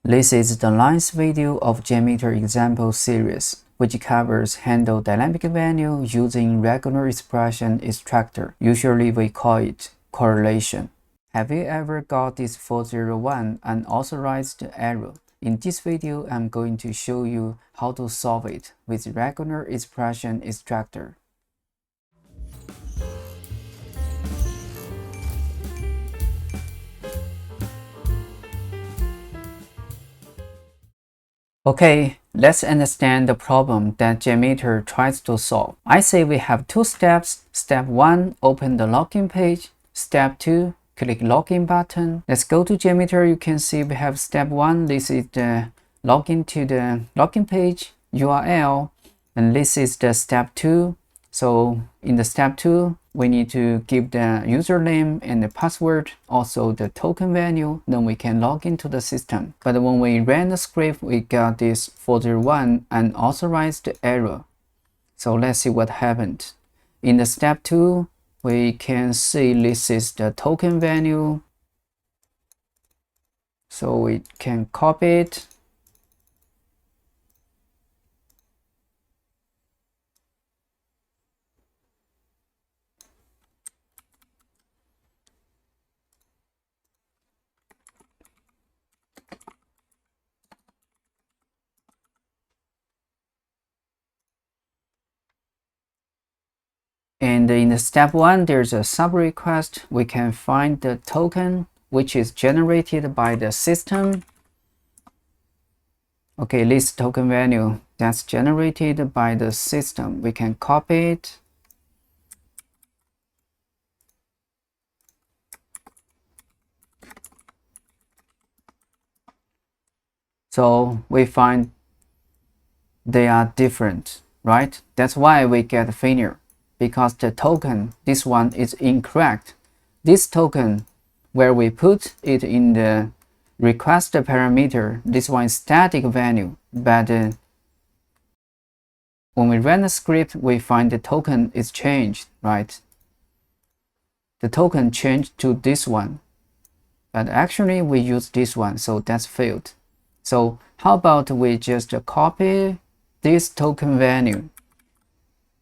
This is the last video of JMeter example series, which covers handle dynamic value using regular expression extractor. Usually we call it correlation. Have you ever got this 401 unauthorized error? In this video, I'm going to show you how to solve it with regular expression extractor. Okay, let's understand the problem that JMeter tries to solve. I say we have two steps. Step 1, open the login page. Step 2, click login button. Let's go to JMeter. You can see we have step 1. This is the login to the login page URL, and this is the step 2. So in the step 2, we need to give the username and the password, also the token value, then we can log into the system. But when we ran the script, we got this 401 unauthorized error. So let's see what happened. In the step 2, we can see this is the token value. So we can copy it. And in the step 1, there's a sub request. We can find the token which is generated by the system. Okay, this token value that's generated by the system, we can copy it. So we find they are different, right? That's why we get failure, because the token, this one is incorrect. This token, where we put it in the request parameter, this one is static value, but when we run the script, we find the token is changed, right? The token changed to this one, but actually we use this one, so that's failed. So how about we just copy this token value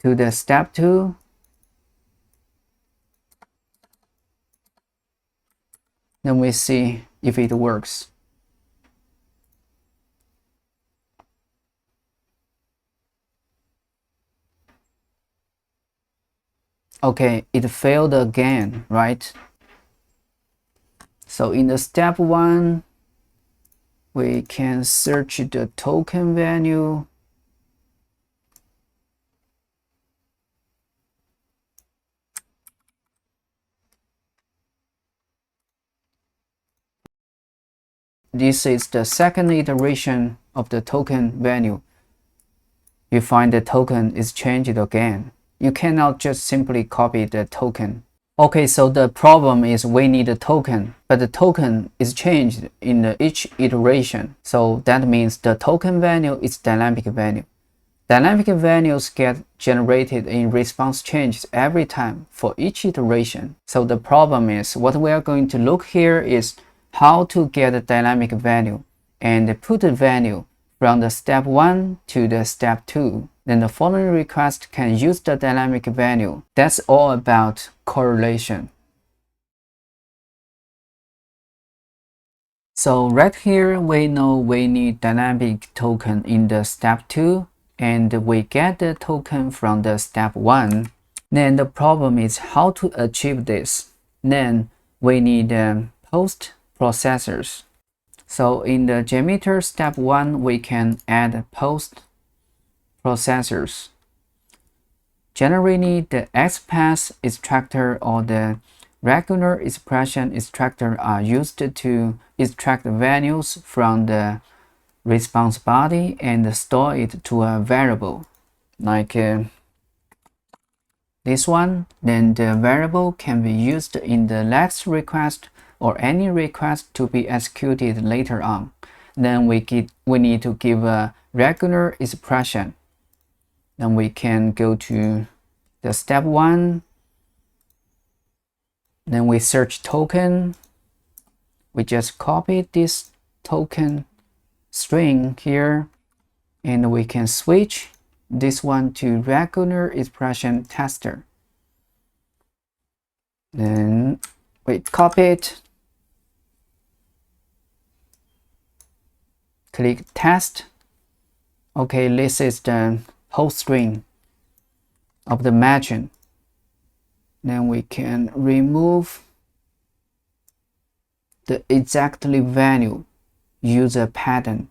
to the step 2. Then we see if it works. Okay, it failed again, right? So in the step 1, we can search the token value. This is the second iteration of the token value. You find the token is changed again. You cannot just simply copy the token. Okay, so the problem is we need a token, but the token is changed in each iteration. So that means the token value is dynamic value. Dynamic values get generated in response changes every time for each iteration. So the problem is what we are going to look here is how to get a dynamic value and put the value from the step 1 to the step 2. Then the following request can use the dynamic value. That's all about correlation. So right here, we know we need dynamic token in the step 2, and we get the token from the step 1. Then the problem is how to achieve this. Then we need post processors. So in the JMeter step 1, we can add post processors. Generally, the XPath extractor or the regular expression extractor are used to extract values from the response body and store it to a variable, like this one. Then the variable can be used in the next request or any request to be executed later on. Then we need to give a regular expression. Then we can go to the step 1. Then we search token. We just copy this token string here, and we can switch this one to regular expression tester. Then we copy it, click test. Okay, this is the whole string of the matching. Then we can remove the exactly value, use a pattern.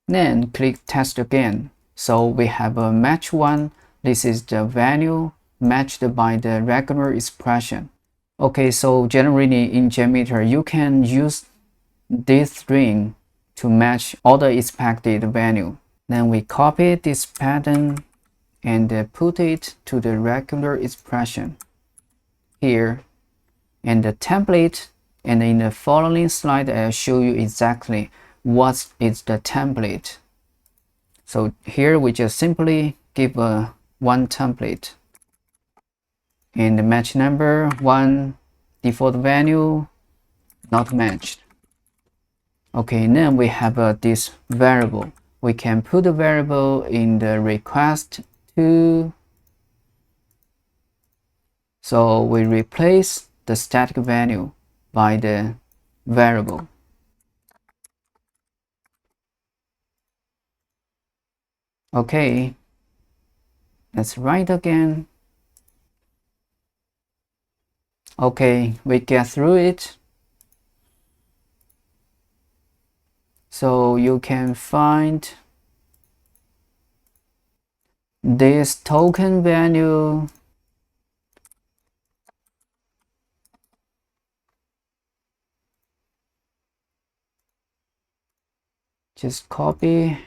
Then click test again. So we have a match 1. This is the value matched by the regular expression. Okay, so generally in JMeter, you can use this string to match all the expected value. Then we copy this pattern and put it to the regular expression here, and the template. And in the following slide, I'll show you exactly what is the template. So here we just simply give one template, and the match number 1, default value not matched. Okay, then we have this variable. We can put the variable in the request to. So we replace the static value by the variable. Okay, let's write again. Okay, we get through it. So you can find this token value. Just copy.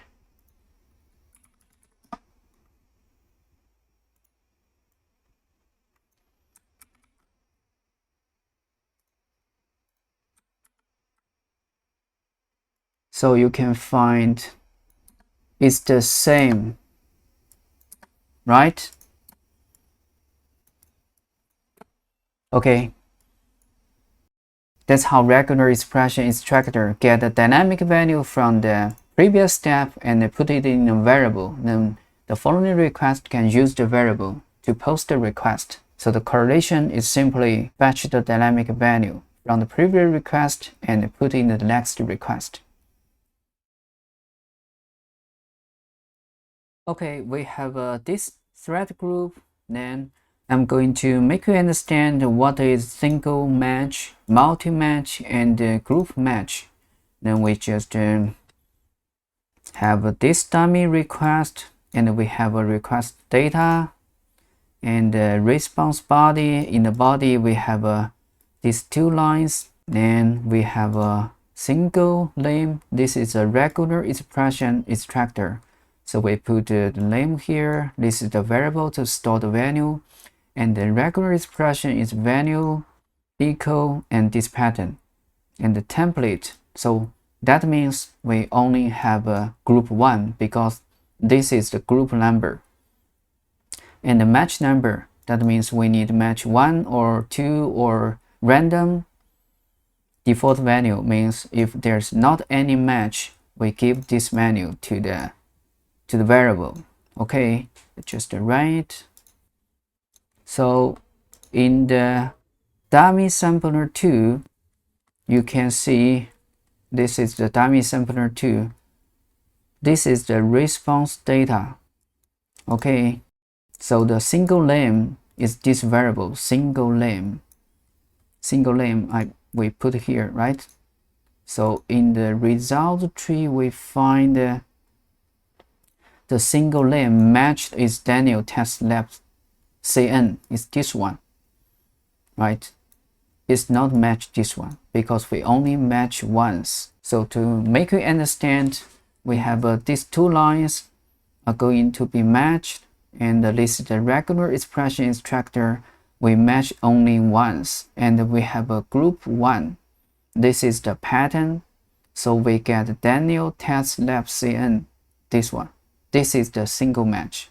So you can find it's the same, right? Okay. That's how regular expression extractor get a dynamic value from the previous step and put it in a variable. Then the following request can use the variable to post the request. So the correlation is simply fetch the dynamic value from the previous request and put in the next request. Okay, we have this thread group. Then I'm going to make you understand what is single match, multi-match, and group match. Then we just have this dummy request, and we have a request data and response body. In the body, we have these 2 lines. Then we have a single name. This is a regular expression extractor. So we put the name here. This is the variable to store the value. And the regular expression is value, equal, and this pattern. And the template. So that means we only have a group 1 because this is the group number. And the match number, that means we need match 1 or 2 or random. Default value means if there's not any match, we give this value to the variable. Okay, just write. So in the dummy sampler 2, you can see this is the dummy sampler 2. This is the response data. Okay, so the single name is this variable, single name. Single name we put here, right? So in the result tree, we find the single name matched is Daniel test lab CN is this one, right? It's not matched this one because we only match once. So to make you understand, we have these 2 lines are going to be matched, and this is the regular expression extractor. We match only once, and we have a group 1. This is the pattern. So we get Daniel test lab CN, this one. This is the single match.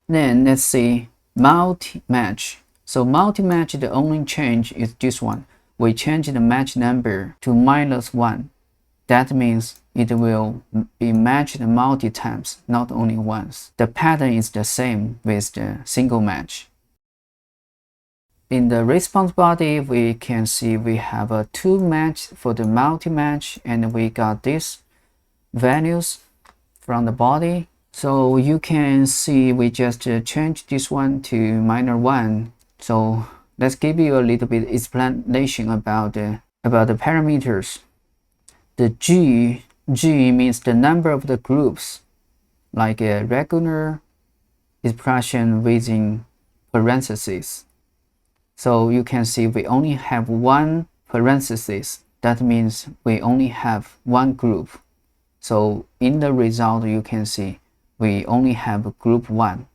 Then let's see multi-match. So multi-match, the only change is this one. We change the match number to -1. That means it will be matched multi times, not only once. The pattern is the same with the single match. In the response body, we can see we have a 2 match for the multi-match, and we got these values from the body. So you can see we just change this one to -1. So let's give you a little bit explanation about the parameters. The G means the number of the groups, like a regular expression within parentheses. So you can see we only have one parenthesis. That means we only have one group. So in the result, you can see we only have group 1,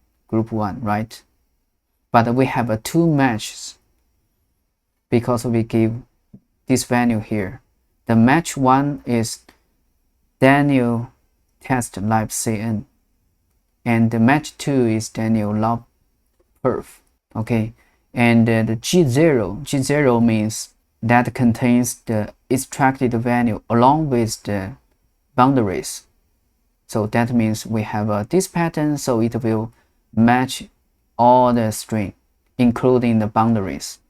right? But we have 2 matches because we give this value here. The match 1 is Daniel test lab CN, and the match 2 is Daniel lab perf. Okay, and the G0 means that contains the extracted value along with the boundaries. So that means we have this pattern, so it will match all the string, including the boundaries.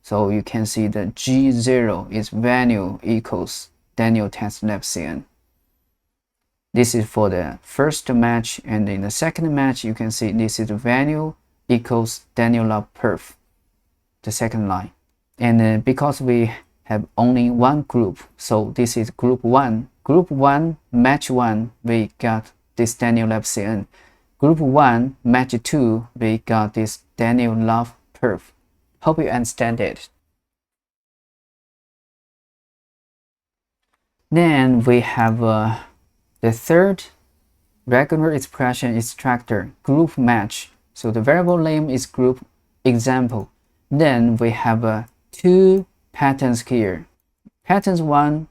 So you can see the G0 is value equals Daniel test lab CN. This is for the first match, and in the second match, you can see this is the value equals Daniel lab perf, the second line. And because we have only one group, so this is group 1. Group 1, match 1, we got this Daniel lab CN. Group 1, match 2, we got this Daniel lab perf. Hope you understand it. Then we have the third regular expression extractor, group match. So the variable name is group example. Then we have 2 patterns here. Pattern 1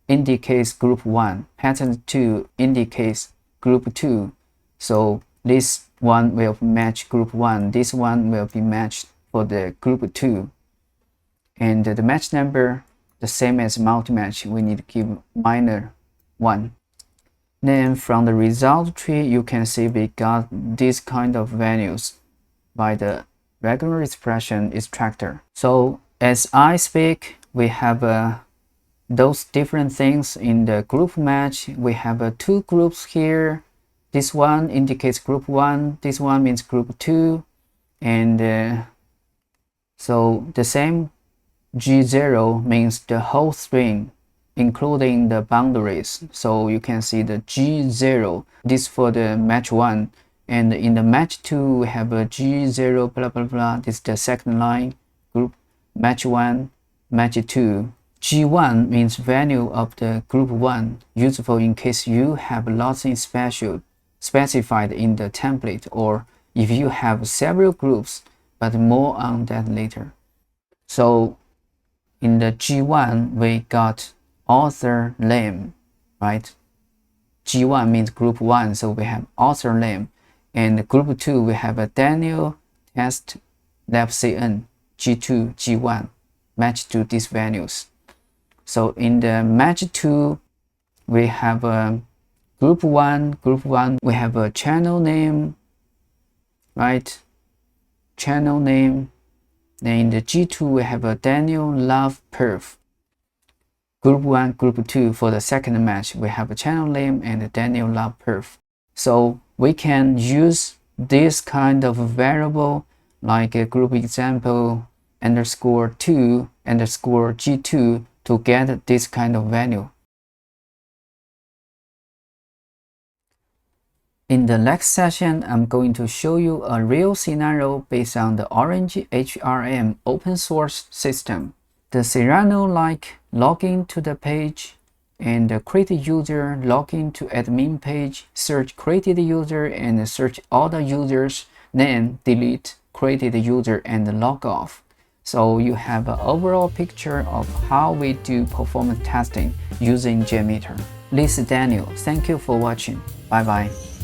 indicates group 1. Pattern 2 indicates group 2. So this one will match group 1. This one will be matched for the group 2. And the match number, the same as multi-match, we need to give -1. Then from the result tree, you can see we got this kind of values by the regular expression extractor. So as I speak, we have those different things in the group match. We have 2 groups here. This one indicates group 1, this one means group 2, and so the same G0 means the whole string, including the boundaries. So you can see the G0, this for the match 1, and in the match 2 we have a G0 blah blah blah. This is the second line, group match 1, match 2. G1 means value of the group 1, useful in case you have lots in specified in the template, or if you have several groups, but more on that later. So in the G1 we got author name, right? G1 means group 1, so we have author name. And group 2 we have a Daniel test lab CN. G2, G1 match to these values. So in the match 2 we have a group 1, we have a channel name, right? Channel name. Then in the G2 we have a Daniel love perf. Group 1, group 2 for the second match, we have a channel name and a Daniel love perf. So we can use this kind of variable like a group example _2 _G2 to get this kind of value. In the next session, I'm going to show you a real scenario based on the Orange HRM open source system. The scenario like login to the page and create user, login to admin page, search created user and search all the users, then delete created user and log off. So you have an overall picture of how we do performance testing using JMeter. This is Daniel. Thank you for watching. Bye bye.